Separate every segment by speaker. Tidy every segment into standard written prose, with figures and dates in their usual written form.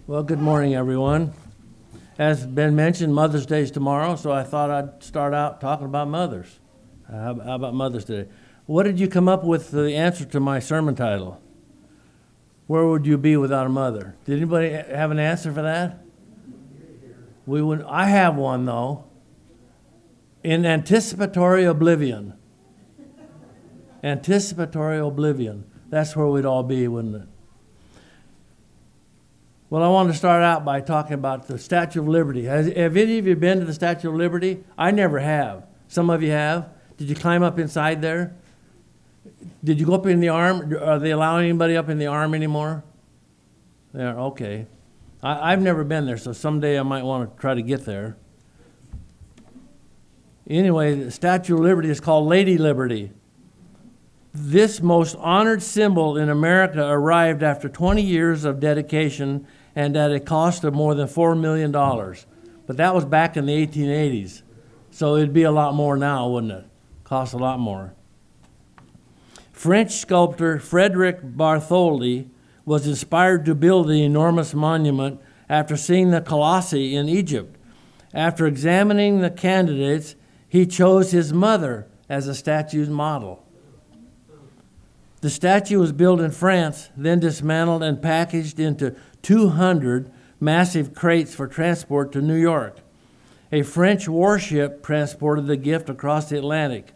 Speaker 1: Well, good morning, everyone. As been mentioned, Mother's Day is tomorrow, so I thought I'd start out talking about mothers. How about Mother's Day? What did you come up with the answer to my sermon title? Where would you be without a mother? Did anybody have an answer for that? We would. I have one, though. In anticipatory oblivion. Anticipatory oblivion. That's where we'd all be, wouldn't it? Well, I want to start out by talking about the Statue of Liberty. Have any of you been to the Statue of Liberty? I never have. Some of you have. Did you climb up inside there? Did you go up in the arm? Are they allowing anybody up in the arm anymore? There, okay. I've never been there, so someday I might want to try to get there. Anyway, the Statue of Liberty is called Lady Liberty. This most honored symbol in America arrived after 20 years of dedication and at a cost of more than $4 million. But that was back in the 1880s. So it'd be a lot more now, wouldn't it? Cost a lot more. French sculptor Frederic Bartholdi was inspired to build the enormous monument after seeing the Colossi in Egypt. After examining the candidates, he chose his mother as a statue's model. The statue was built in France, then dismantled and packaged into 200 massive crates for transport to New York. A French warship transported the gift across the Atlantic.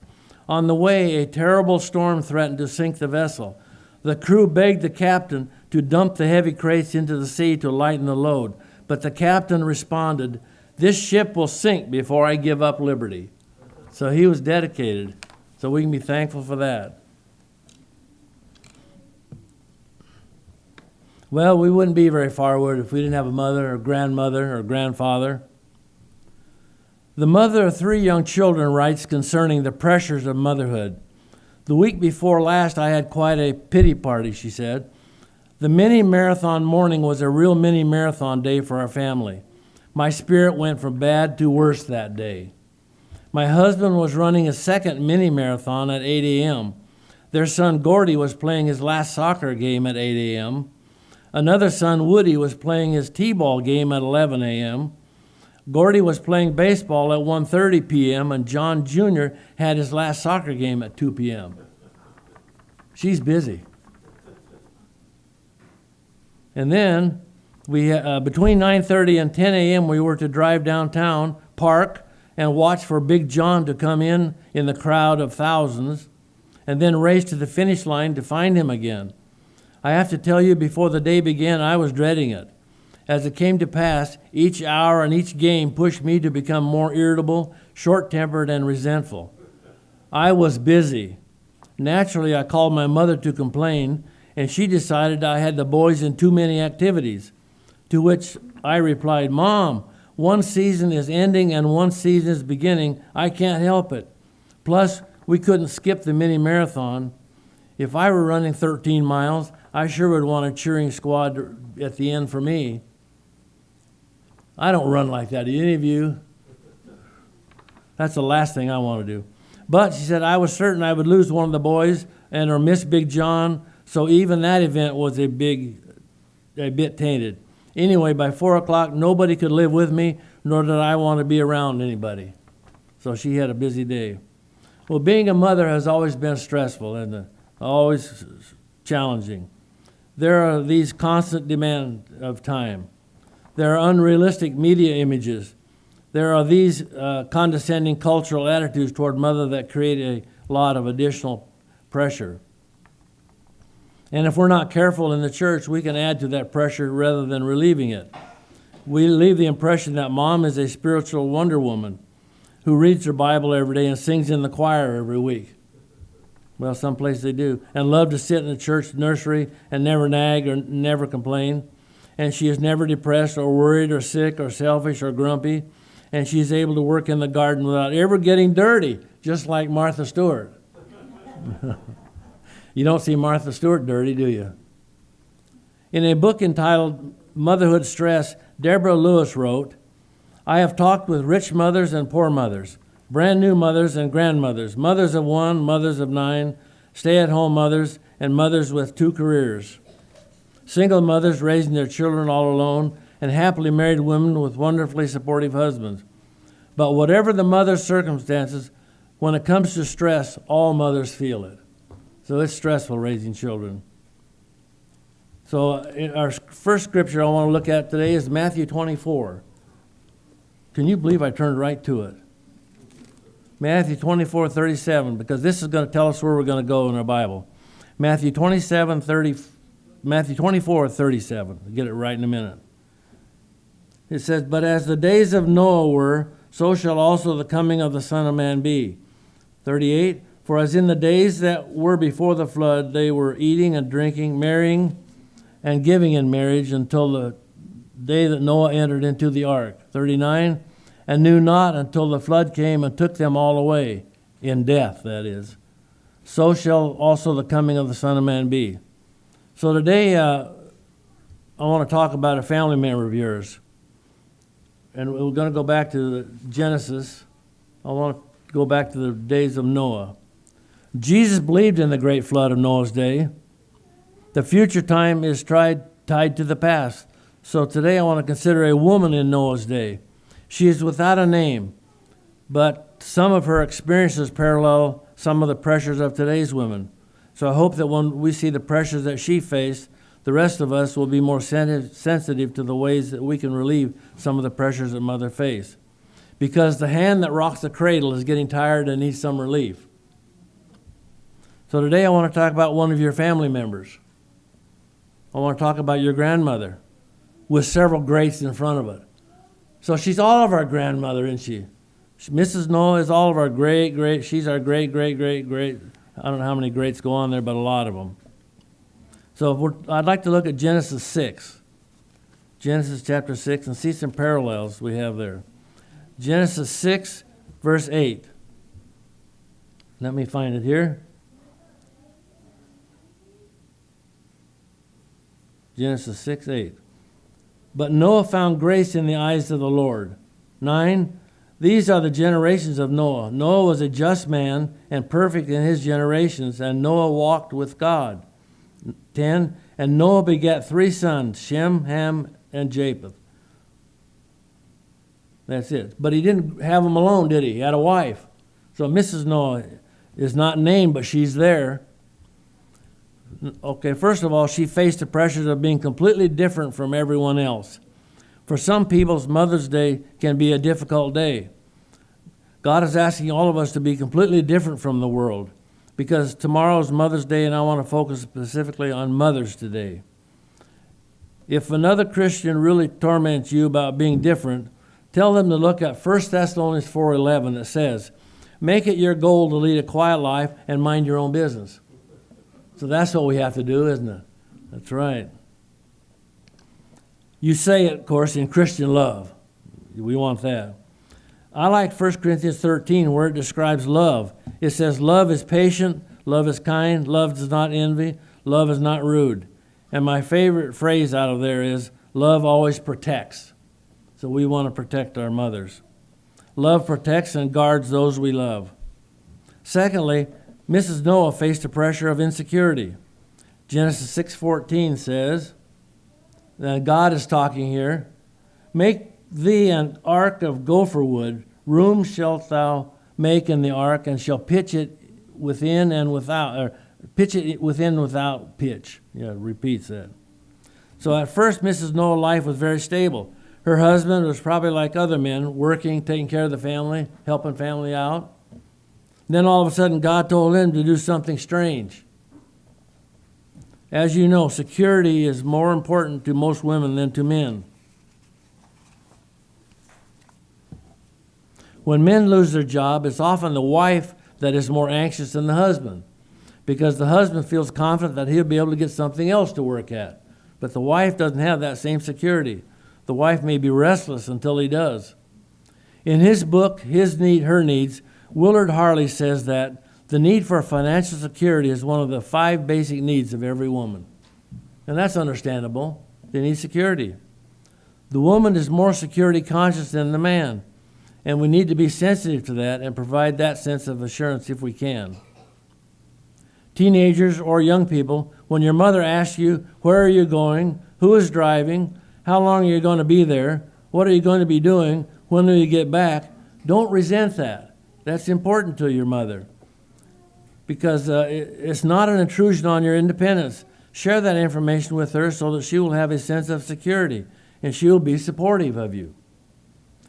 Speaker 1: On the way, a terrible storm threatened to sink the vessel. The crew begged the captain to dump the heavy crates into the sea to lighten the load, but the captain responded, "This ship will sink before I give up liberty." So he was dedicated, so we can be thankful for that. Well, we wouldn't be very far, would if we didn't have a mother or grandmother or grandfather. The mother of 3 young children writes concerning the pressures of motherhood. "The week before last, I had quite a pity party," she said. "The mini marathon morning was a real mini marathon day for our family. My spirit went from bad to worse that day. My husband was running a second mini marathon at 8 a.m. Their son Gordy was playing his last soccer game at 8 a.m. Another son, Woody, was playing his t-ball game at 11 a.m. Gordy was playing baseball at 1:30 p.m. and John Jr. had his last soccer game at 2 p.m. She's busy. And then between 9:30 and 10 a.m. we were to drive downtown, park, and watch for Big John to come in the crowd of thousands, and then race to the finish line to find him again. I have to tell you, before the day began, I was dreading it. As it came to pass, each hour and each game pushed me to become more irritable, short-tempered, and resentful. I was busy. Naturally, I called my mother to complain, and she decided I had the boys in too many activities. To which I replied, "Mom, one season is ending and one season is beginning. I can't help it. Plus, we couldn't skip the mini marathon. If I were running 13 miles, I sure would want a cheering squad at the end for me." I don't run like that. Do any of you? That's the last thing I want to do. But she said, I was certain I would lose one of the boys or miss Big John, so even that event was a bit tainted. Anyway, by 4 o'clock, nobody could live with me, nor did I want to be around anybody. So she had a busy day. Well, being a mother has always been stressful and always challenging. There are these constant demands of time. There are unrealistic media images. There are these condescending cultural attitudes toward mother that create a lot of additional pressure. And if we're not careful in the church, we can add to that pressure rather than relieving it. We leave the impression that mom is a spiritual Wonder Woman who reads her Bible every day and sings in the choir every week. Well, some places they do. And love to sit in the church nursery and never nag or never complain. And she is never depressed or worried or sick or selfish or grumpy. And she is able to work in the garden without ever getting dirty, just like Martha Stewart. You don't see Martha Stewart dirty, do you? In a book entitled Motherhood Stress, Deborah Lewis wrote, "I have talked with rich mothers and poor mothers, brand new mothers and grandmothers, mothers of 1, mothers of 9, stay-at-home mothers, and mothers with 2 careers. Single mothers raising their children all alone, and happily married women with wonderfully supportive husbands. But whatever the mother's circumstances, when it comes to stress, all mothers feel it. So it's stressful raising children. So our first scripture I want to look at today is Matthew 24. Can you believe I turned right to it? Matthew 24:37, because this is going to tell us where we're going to go in our Bible. Matthew 24:37. I'll get it right in a minute. It says, "But as the days of Noah were, so shall also the coming of the Son of Man be." 38, "For as in the days that were before the flood, they were eating and drinking, marrying and giving in marriage until the day that Noah entered into the ark." 39, "And knew not until the flood came and took them all away," in death, that is. "So shall also the coming of the Son of Man be." So today, I want to talk about a family member of yours. And we're going to go back to Genesis. I want to go back to the days of Noah. Jesus believed in the great flood of Noah's day. The future time is tied to the past. So today I want to consider a woman in Noah's day. She is without a name, but some of her experiences parallel some of the pressures of today's women. So I hope that when we see the pressures that she faced, the rest of us will be more sensitive to the ways that we can relieve some of the pressures that mother face. Because the hand that rocks the cradle is getting tired and needs some relief. So today I want to talk about one of your family members. I want to talk about your grandmother with several greats in front of it. So she's all of our grandmother, isn't she? Mrs. Noah is all of our great. She's our great. I don't know how many greats go on there, but a lot of them. So I'd like to look at Genesis 6. Genesis chapter 6 and see some parallels we have there. Genesis 6, verse 8. Let me find it here. Genesis 6, 8. "But Noah found grace in the eyes of the Lord." 9. "These are the generations of Noah. Noah was a just man and perfect in his generations, and Noah walked with God." 10. "And Noah begat 3 sons, Shem, Ham, and Japheth." That's it. But he didn't have them alone, did he? He had a wife. So Mrs. Noah is not named, but she's there. Okay, first of all, she faced the pressures of being completely different from everyone else. For some people's Mother's Day can be a difficult day. God is asking all of us to be completely different from the world, because tomorrow's Mother's Day, and I want to focus specifically on mothers today. If another Christian really torments you about being different, tell them to look at 1 Thessalonians 4:11 that says, "Make it your goal to lead a quiet life and mind your own business." So that's what we have to do, isn't it? That's right. You say it, of course, in Christian love. We want that. I like 1 Corinthians 13 where it describes love. It says, "Love is patient, love is kind, love does not envy, love is not rude." And my favorite phrase out of there is, "Love always protects." So we want to protect our mothers. Love protects and guards those we love. Secondly, Mrs. Noah faced the pressure of insecurity. Genesis 6:14 says, that God is talking here, "Make thee an ark of gopher wood, room shalt thou make in the ark, and shall pitch it within and without, or pitch it within without pitch." Yeah, repeats that. So at first, Mrs. Noah's life was very stable. Her husband was probably like other men, working, taking care of the family, helping family out. Then all of a sudden, God told him to do something strange. As you know, security is more important to most women than to men. When men lose their job, it's often the wife that is more anxious than the husband, because the husband feels confident that he'll be able to get something else to work at. But the wife doesn't have that same security. The wife may be restless until he does. In his book, His Need, Her Needs, Willard Harley says that the need for financial security is one of the 5 basic needs of every woman. And that's understandable. They need security. The woman is more security conscious than the man, and we need to be sensitive to that and provide that sense of assurance if we can. Teenagers or young people, when your mother asks you, "Where are you going? Who is driving?" How long are you going to be there? What are you going to be doing? When will you get back? Don't resent that. That's important to your mother, because it's not an intrusion on your independence. Share that information with her so that she will have a sense of security and she will be supportive of you.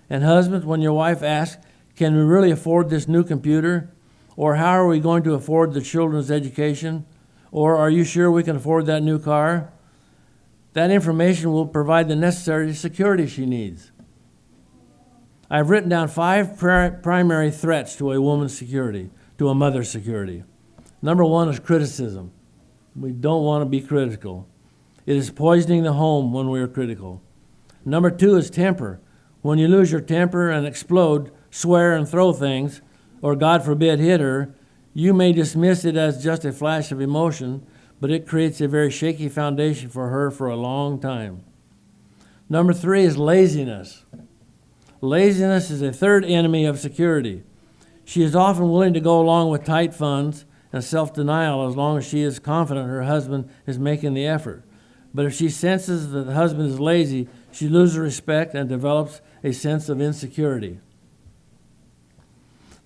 Speaker 1: And husbands, when your wife asks, can we really afford this new computer? Or how are we going to afford the children's education? Or are you sure we can afford that new car? That information will provide the necessary security she needs. I've written down 5 primary threats to a woman's security, to a mother's security. Number 1 is criticism. We don't want to be critical. It is poisoning the home when we are critical. Number 2 is temper. When you lose your temper and explode, swear and throw things, or God forbid hit her, you may dismiss it as just a flash of emotion, but it creates a very shaky foundation for her for a long time. Number 3 is laziness. Laziness is a third enemy of security. She is often willing to go along with tight funds and self-denial as long as she is confident her husband is making the effort. But if she senses that the husband is lazy, she loses respect and develops a sense of insecurity.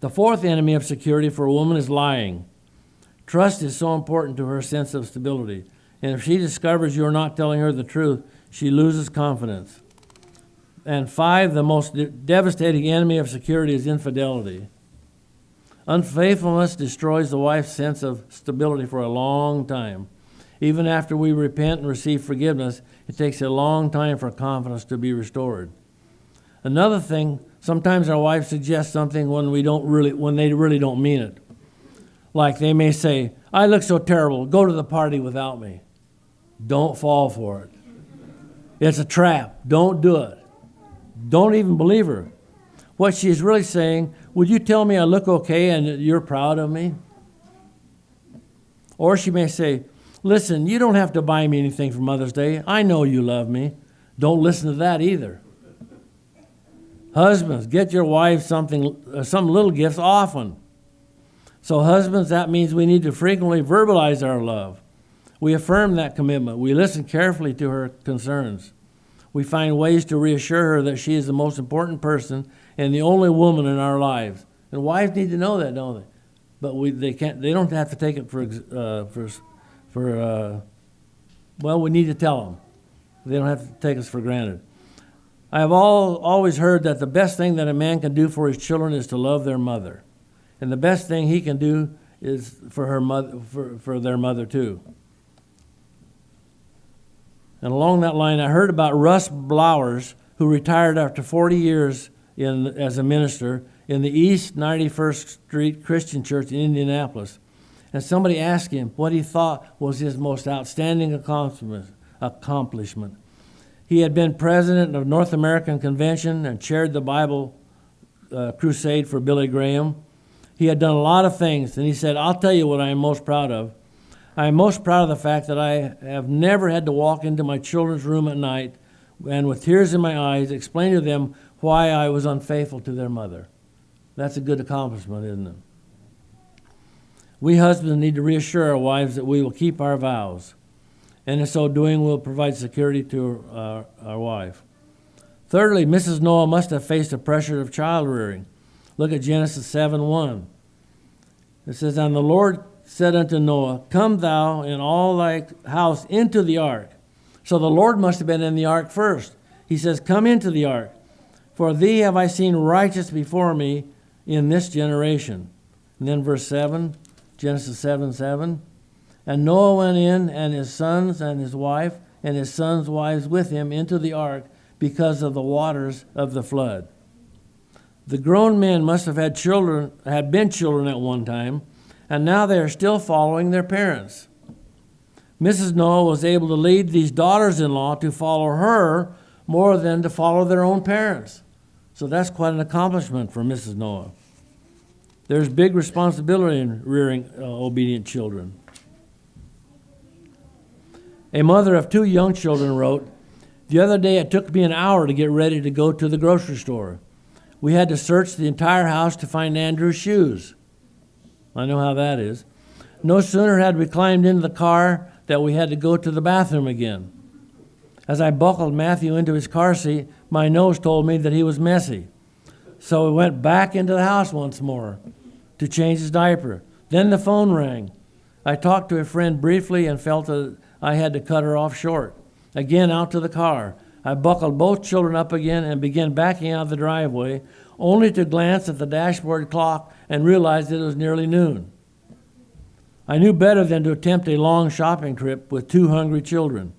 Speaker 1: The fourth enemy of security for a woman is lying. Trust is so important to her sense of stability, and if she discovers you are not telling her the truth, she loses confidence. And 5, the most devastating enemy of security is infidelity. Unfaithfulness destroys the wife's sense of stability for a long time. Even after we repent and receive forgiveness, it takes a long time for confidence to be restored. Another thing, sometimes our wives suggest something when they really don't mean it. Like they may say, I look so terrible, go to the party without me. Don't fall for it. It's a trap. Don't do it. Don't even believe her. What she's really saying, would you tell me I look okay and that you're proud of me? Or she may say, listen, you don't have to buy me anything for Mother's Day. I know you love me. Don't listen to that either. Husbands, get your wives some little gifts often. So husbands, that means we need to frequently verbalize our love. We affirm that commitment. We listen carefully to her concerns. We find ways to reassure her that she is the most important person and the only woman in our lives. And wives need to know that, don't they? But they don't have to take it well, we need to tell them. They don't have to take us for granted. I have always heard that the best thing that a man can do for his children is to love their mother. And the best thing he can do is for her mother, for their mother too. And along that line, I heard about Russ Blowers, who retired after 40 years as a minister in the East 91st Street Christian Church in Indianapolis. And somebody asked him what he thought was his most outstanding accomplishment. He had been president of North American Convention and chaired the Bible crusade for Billy Graham. He had done a lot of things, and he said, I'll tell you what I am most proud of. I am most proud of the fact that I have never had to walk into my children's room at night and with tears in my eyes explain to them why I was unfaithful to their mother. That's a good accomplishment, isn't it? We husbands need to reassure our wives that we will keep our vows, and in so doing, we'll provide security to our wife. Thirdly, Mrs. Noah must have faced the pressure of child rearing. Look at Genesis 7:1. It says, And the Lord said unto Noah, Come thou and all thy house into the ark. So the Lord must have been in the ark first. He says, Come into the ark, for thee have I seen righteous before me in this generation. And then verse 7, Genesis 7:7. And Noah went in, and his sons and his wife and his sons' wives with him into the ark because of the waters of the flood. The grown men must have had been children at one time, and now they are still following their parents. Mrs. Noah was able to lead these daughters-in-law to follow her more than to follow their own parents. So that's quite an accomplishment for Mrs. Noah. There's big responsibility in rearing obedient children. A mother of 2 young children wrote, The other day it took me an hour to get ready to go to the grocery store. We had to search the entire house to find Andrew's shoes. I know how that is. No sooner had we climbed into the car that we had to go to the bathroom again. As I buckled Matthew into his car seat, my nose told me that he was messy. So we went back into the house once more to change his diaper. Then the phone rang. I talked to a friend briefly and felt that I had to cut her off short. Again, out to the car. I buckled both children up again and began backing out of the driveway, only to glance at the dashboard clock and realize that it was nearly noon. I knew better than to attempt a long shopping trip with two hungry children.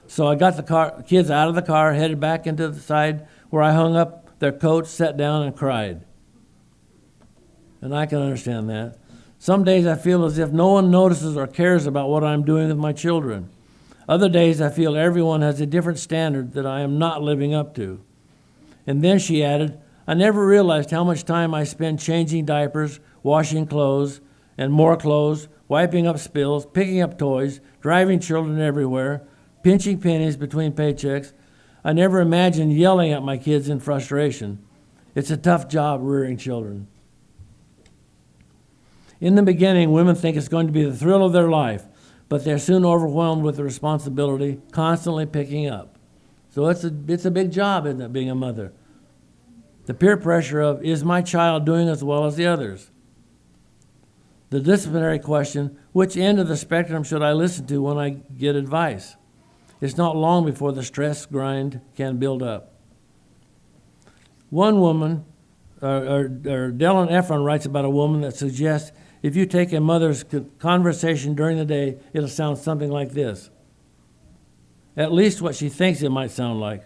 Speaker 1: So I got the kids out of the car, headed back into the side where I hung up their coats, sat down, and cried. And I can understand that. Some days I feel as if no one notices or cares about what I'm doing with my children. Other days I feel everyone has a different standard that I am not living up to. And then she added, I never realized how much time I spend changing diapers, washing clothes, and more clothes, wiping up spills, picking up toys, driving children everywhere, pinching pennies between paychecks. I never imagined yelling at my kids in frustration. It's a tough job rearing children. In the beginning, women think it's going to be the thrill of their life, but they're soon overwhelmed with the responsibility, constantly picking up. So it's a big job, isn't it, being a mother? The peer pressure of, is my child doing as well as the others? The disciplinary question, which end of the spectrum should I listen to when I get advice? It's not long before the stress grind can build up. One woman, Dylan Efron writes about a woman that suggests if you take a mother's conversation during the day, it'll sound something like this. At least what she thinks it might sound like.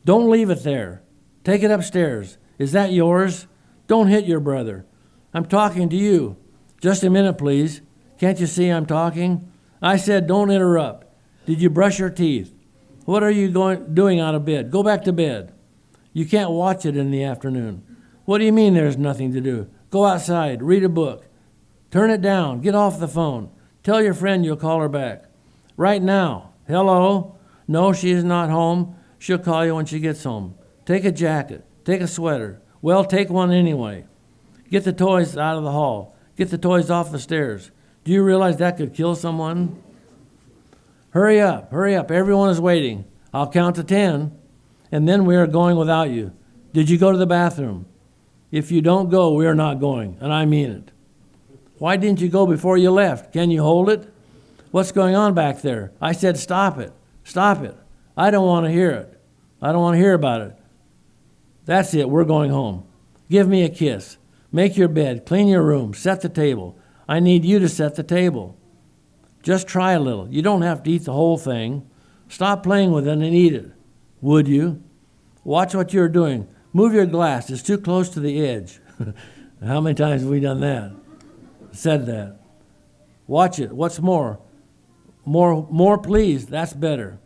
Speaker 1: Don't leave it there. Take it upstairs. Is that yours? Don't hit your brother. I'm talking to you. Just a minute, please. Can't you see I'm talking? I said don't interrupt. Did you brush your teeth? What are you doing out of bed? Go back to bed. You can't watch it in the afternoon. What do you mean there's nothing to do? Go outside, read a book. Turn it down, get off the phone. Tell your friend you'll call her back. Right now. Hello? No, she is not home. She'll call you when she gets home. Take a jacket. Take a sweater. Well, take one anyway. Get the toys out of the hall. Get the toys off the stairs. Do you realize that could kill someone? Hurry up, hurry up. Everyone is waiting. I'll count to 10, and then we are going without you. Did you go to the bathroom? If you don't go, we are not going, and I mean it. Why didn't you go before you left? Can you hold it? What's going on back there? I said stop it. Stop it. I don't want to hear it. I don't want to hear about it. That's it. We're going home. Give me a kiss. Make your bed. Clean your room. Set the table. I need you to set the table. Just try a little. You don't have to eat the whole thing. Stop playing with it and eat it. Would you? Watch what you're doing. Move your glass. It's too close to the edge. How many times have we done that? Said that. Watch it. What's more? More, please. That's better.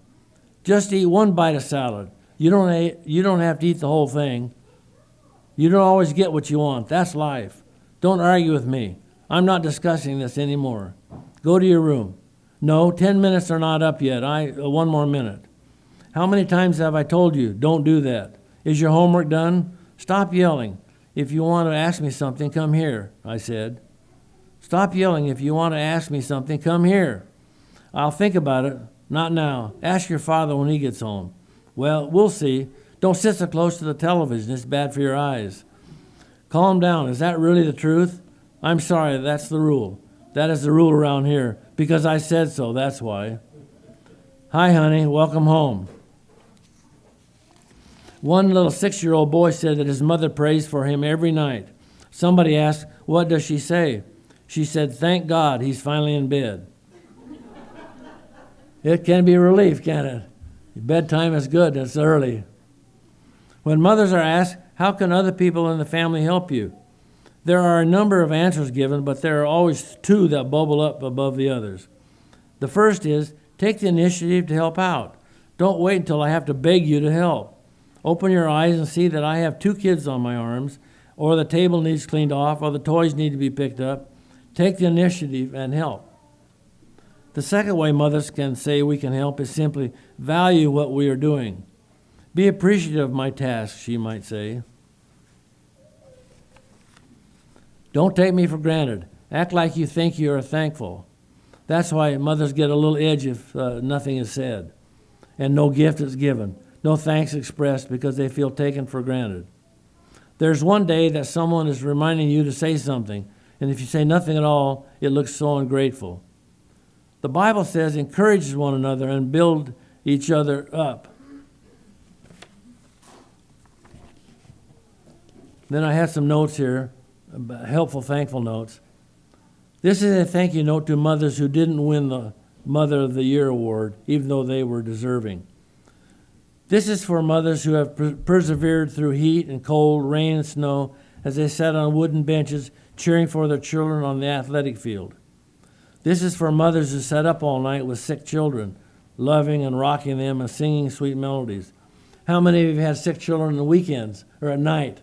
Speaker 1: Just eat one bite of salad. You don't have to eat the whole thing. You don't always get what you want. That's life. Don't argue with me. I'm not discussing this anymore. Go to your room. No, 10 minutes are not up yet. One more minute. How many times have I told you, don't do that? Is your homework done? Stop yelling. If you want to ask me something, come here, I said. Stop yelling. If you want to ask me something, come here. I'll think about it. Not now. Ask your father when he gets home. Well, we'll see. Don't sit so close to the television. It's bad for your eyes. Calm down. Is that really the truth? I'm sorry, that's the rule. That is the rule around here. Because I said so, that's why. Hi, honey. Welcome home. One little 6-year-old boy said that his mother prays for him every night. Somebody asked, what does she say? She said, thank God he's finally in bed. It can be a relief, can't it? Bedtime is good. It's early. When mothers are asked, how can other people in the family help you? There are a number of answers given, but there are always two that bubble up above the others. The first is, take the initiative to help out. Don't wait until I have to beg you to help. Open your eyes and see that I have 2 kids on my arms, or the table needs cleaned off, or the toys need to be picked up. Take the initiative and help. The second way mothers can say we can help is simply value what we are doing. Be appreciative of my task, she might say. Don't take me for granted. Act like you think you are thankful. That's why mothers get a little edge if nothing is said. and no gift is given, no thanks expressed because they feel taken for granted. There's one day that someone is reminding you to say something, and if you say nothing at all, it looks so ungrateful. The Bible says, encourage one another and build each other up. Then I have some notes here, helpful, thankful notes. This is a thank you note to mothers who didn't win the Mother of the Year award, even though they were deserving. This is for mothers who have persevered through heat and cold, rain and snow as they sat on wooden benches cheering for their children on the athletic field. This is for mothers who sat up all night with sick children, loving and rocking them and singing sweet melodies. How many of you had sick children on the weekends or at night?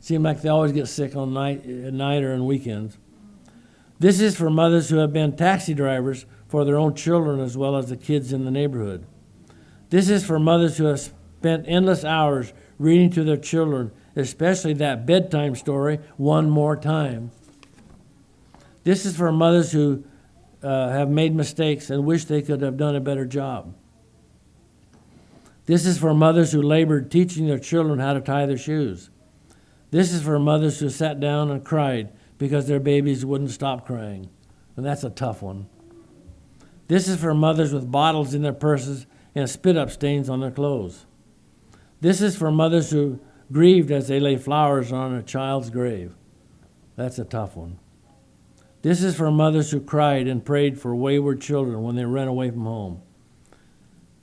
Speaker 1: Seem like they always get sick at night or on weekends. This is for mothers who have been taxi drivers for their own children as well as the kids in the neighborhood. This is for mothers who have spent endless hours reading to their children, especially that bedtime story, One More Time. This is for mothers who have made mistakes and wish they could have done a better job. This is for mothers who labored teaching their children how to tie their shoes. This is for mothers who sat down and cried because their babies wouldn't stop crying. And that's a tough one. This is for mothers with bottles in their purses and spit-up stains on their clothes. This is for mothers who grieved as they lay flowers on a child's grave. That's a tough one. This is for mothers who cried and prayed for wayward children when they ran away from home.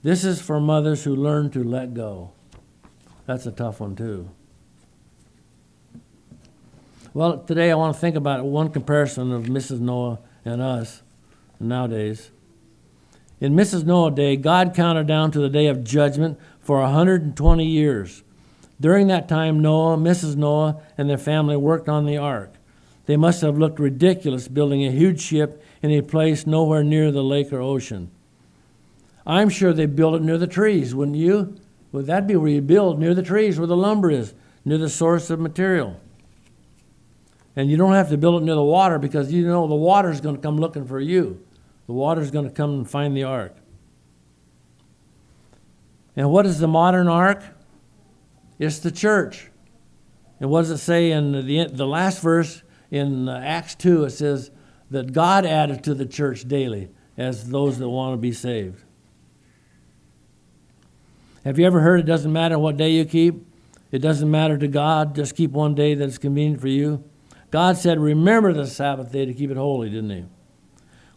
Speaker 1: This is for mothers who learned to let go. That's a tough one too. Well, today I want to think about one comparison of Mrs. Noah and us nowadays. In Mrs. Noah Day, God counted down to the day of judgment for 120 years. During that time, Noah, Mrs. Noah, and their family worked on the ark. They must have looked ridiculous building a huge ship in a place nowhere near the lake or ocean. I'm sure they built it near the trees, wouldn't you? Would that be where you build? Near the trees, where the lumber is, near the source of material. And you don't have to build it near the water because you know the water is going to come looking for you. The water is going to come and find the ark. And what is the modern ark? It's the church. And what does it say in the last verse in Acts 2? It says that God added to the church daily as those that want to be saved. Have you ever heard it doesn't matter what day you keep? It doesn't matter to God. Just keep one day that's convenient for you. God said, remember the Sabbath day to keep it holy, didn't he?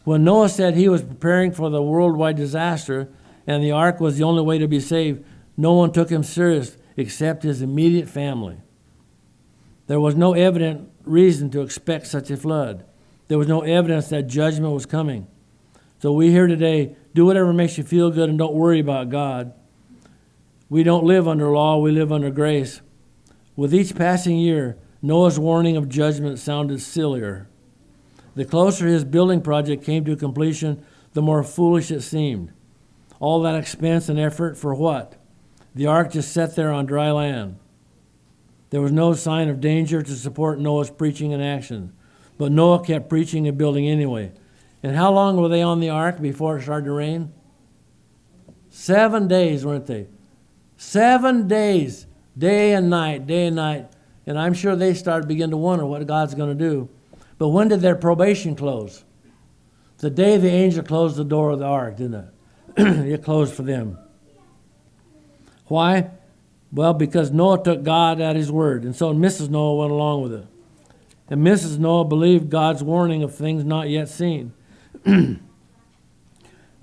Speaker 1: When Noah said he was preparing for the worldwide disaster and the ark was the only way to be saved, no one took him serious except his immediate family. There was no evident reason to expect such a flood. There was no evidence that judgment was coming. So we here today, do whatever makes you feel good and don't worry about God. We don't live under law, we live under grace. With each passing year, Noah's warning of judgment sounded sillier. The closer his building project came to completion, the more foolish it seemed. All that expense and effort for what? The ark just sat there on dry land. There was no sign of danger to support Noah's preaching and action. But Noah kept preaching and building anyway. And how long were they on the ark before it started to rain? 7 days, weren't they? 7 days, day and night, day and night. And I'm sure they begin to wonder what God's going to do. But when did their probation close? The day the angel closed the door of the ark, didn't it? It closed for them. Why? Well, because Noah took God at his word, and so Mrs. Noah went along with it. And Mrs. Noah believed God's warning of things not yet seen.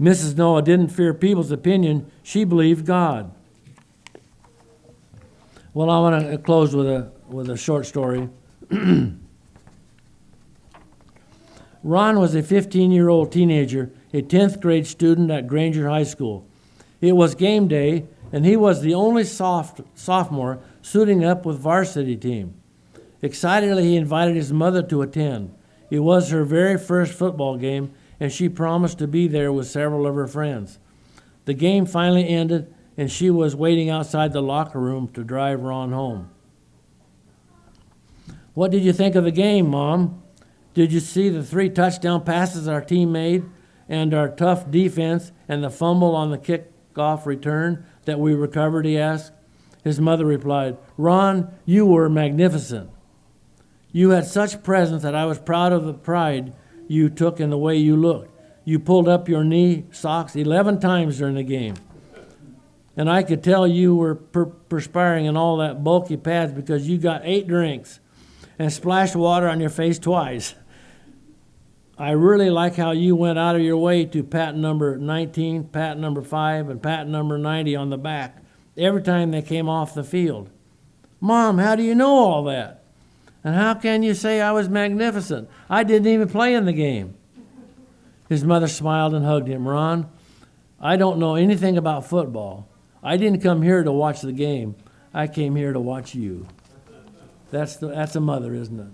Speaker 1: Mrs. Noah didn't fear people's opinion. She believed God. Well, I want to close with a short story. Ron was a 15-year-old teenager, a 10th grade student at Granger High School. It was game day, and he was the only sophomore suiting up with varsity team. Excitedly, he invited his mother to attend. It was her very first football game, and she promised to be there with several of her friends. The game finally ended, and she was waiting outside the locker room to drive Ron home. What did you think of the game, Mom? Did you see the 3 touchdown passes our team made and our tough defense and the fumble on the off return that we recovered, he asked. His mother replied, Ron, you were magnificent. You had such presence that I was proud of the pride you took in the way you looked. You pulled up your knee socks 11 times during the game. And I could tell you were perspiring in all that bulky pads because you got 8 drinks and splashed water on your face twice. I really like how you went out of your way to pat number 19, pat number 5, and pat number 90 on the back every time they came off the field. Mom, how do you know all that? And how can you say I was magnificent? I didn't even play in the game. His mother smiled and hugged him. Ron, I don't know anything about football. I didn't come here to watch the game. I came here to watch you. That's a mother, isn't it?